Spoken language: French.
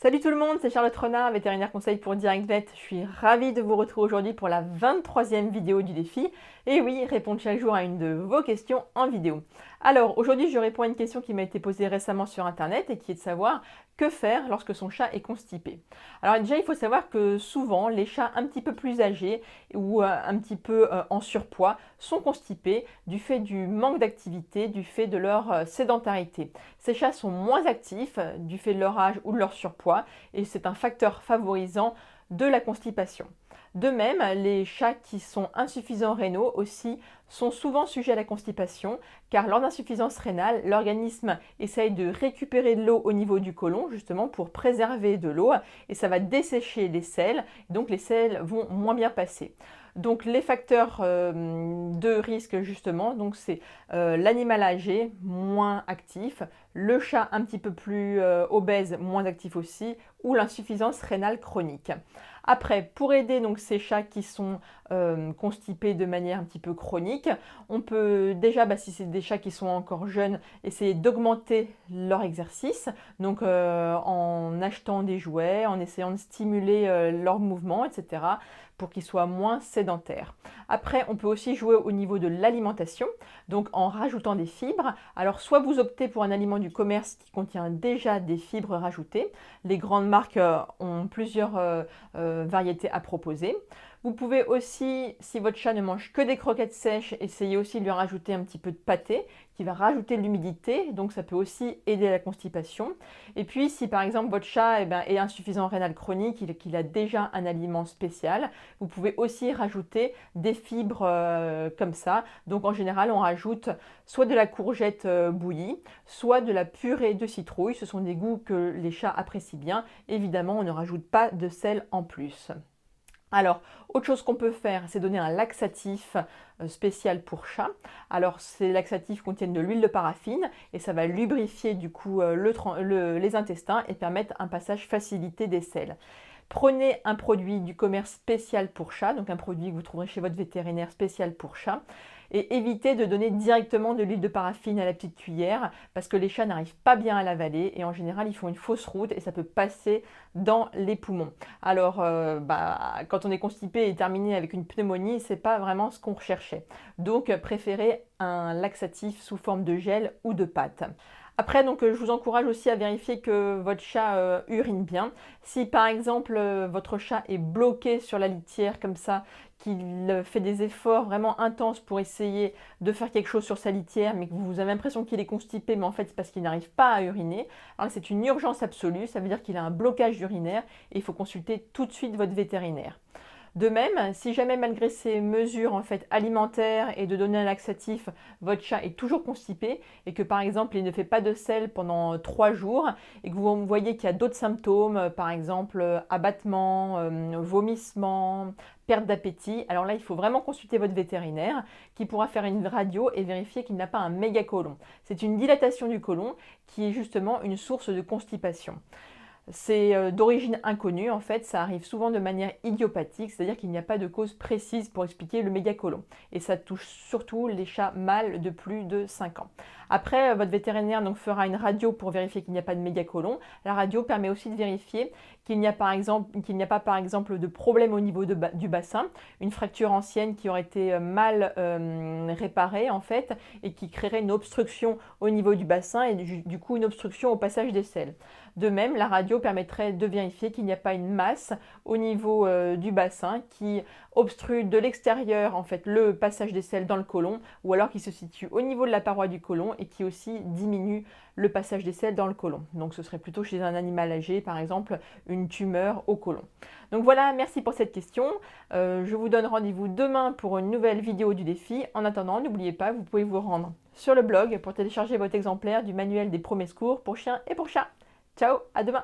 Salut tout le monde, c'est Charlotte Renard, vétérinaire conseil pour Direct Vet. Je suis ravie de vous retrouver aujourd'hui pour la 23e vidéo du défi. Et oui, répondre chaque jour à une de vos questions en vidéo. Alors aujourd'hui, je réponds à une question qui m'a été posée récemment sur internet et qui est de savoir que faire lorsque son chat est constipé. Alors déjà, il faut savoir que souvent, les chats un petit peu plus âgés ou un petit peu en surpoids sont constipés du fait du manque d'activité, du fait de leur sédentarité. Ces chats sont moins actifs du fait de leur âge ou de leur surpoids et c'est un facteur favorisant de la constipation. De même, les chats qui sont insuffisants rénaux aussi sont souvent sujets à la constipation car lors d'insuffisance rénale, l'organisme essaye de récupérer de l'eau au niveau du côlon justement pour préserver de l'eau et ça va dessécher les selles, donc les selles vont moins bien passer. Donc les facteurs de risque justement, donc c'est l'animal âgé moins actif, le chat un petit peu plus obèse moins actif aussi, ou l'insuffisance rénale chronique. Après, pour aider donc ces chats qui sont constipés de manière un petit peu chronique, on peut déjà, si c'est des chats qui sont encore jeunes, essayer d'augmenter leur exercice, donc en achetant des jouets, en essayant de stimuler leurs mouvements, etc., pour qu'ils soient moins sédentaires. Après, on peut aussi jouer au niveau de l'alimentation, donc en rajoutant des fibres. Alors, soit vous optez pour un aliment du commerce qui contient déjà des fibres rajoutées. Les grandes marques ont plusieurs variétés à proposer. Vous pouvez aussi, si votre chat ne mange que des croquettes sèches, essayer aussi de lui rajouter un petit peu de pâté qui va rajouter de l'humidité, donc ça peut aussi aider à la constipation. Et puis si par exemple votre chat est insuffisant rénal chronique, qu'il a déjà un aliment spécial, vous pouvez aussi rajouter des fibres comme ça. Donc en général on rajoute soit de la courgette bouillie, soit de la purée de citrouille. Ce sont des goûts que les chats apprécient bien. Évidemment on ne rajoute pas de sel en plus. Alors, autre chose qu'on peut faire, c'est donner un laxatif spécial pour chat. Alors, ces laxatifs contiennent de l'huile de paraffine et ça va lubrifier du coup les intestins et permettre un passage facilité des selles. Prenez un produit du commerce spécial pour chat, donc un produit que vous trouverez chez votre vétérinaire spécial pour chat, et évitez de donner directement de l'huile de paraffine à la petite cuillère parce que les chats n'arrivent pas bien à l'avaler et en général ils font une fausse route et ça peut passer dans les poumons. Alors quand on est constipé et terminé avec une pneumonie, c'est pas vraiment ce qu'on recherchait. Donc préférez un laxatif sous forme de gel ou de pâte. Après, donc, je vous encourage aussi à vérifier que votre chat urine bien. Si par exemple votre chat est bloqué sur la litière comme ça, qu'il fait des efforts vraiment intenses pour essayer de faire quelque chose sur sa litière, mais que vous avez l'impression qu'il est constipé, mais en fait c'est parce qu'il n'arrive pas à uriner, alors c'est une urgence absolue, ça veut dire qu'il a un blocage urinaire et il faut consulter tout de suite votre vétérinaire. De même, si jamais malgré ces mesures en fait alimentaires et de donner un laxatif, votre chat est toujours constipé et que par exemple il ne fait pas de selle pendant 3 jours et que vous voyez qu'il y a d'autres symptômes, par exemple abattement, vomissement, perte d'appétit, alors là il faut vraiment consulter votre vétérinaire qui pourra faire une radio et vérifier qu'il n'a pas un mégacolon. C'est une dilatation du côlon qui est justement une source de constipation. C'est d'origine inconnue, en fait, ça arrive souvent de manière idiopathique, c'est-à-dire qu'il n'y a pas de cause précise pour expliquer le mégacolon. Et ça touche surtout les chats mâles de plus de 5 ans. Après, votre vétérinaire donc, fera une radio pour vérifier qu'il n'y a pas de mégacolon. La radio permet aussi de vérifier qu'il n'y a pas par exemple de problème au niveau du bassin, une fracture ancienne qui aurait été mal réparée en fait et qui créerait une obstruction au niveau du bassin et du coup une obstruction au passage des selles. De même, la radio permettrait de vérifier qu'il n'y a pas une masse au niveau du bassin qui obstrue de l'extérieur en fait le passage des selles dans le côlon ou alors qui se situe au niveau de la paroi du côlon et qui aussi diminue le passage des selles dans le côlon. Donc ce serait plutôt chez un animal âgé, par exemple une tumeur au côlon. Donc voilà, merci pour cette question. Je vous donne rendez-vous demain pour une nouvelle vidéo du défi. En attendant, n'oubliez pas, vous pouvez vous rendre sur le blog pour télécharger votre exemplaire du manuel des premiers secours pour chiens et pour chats. Ciao, à demain!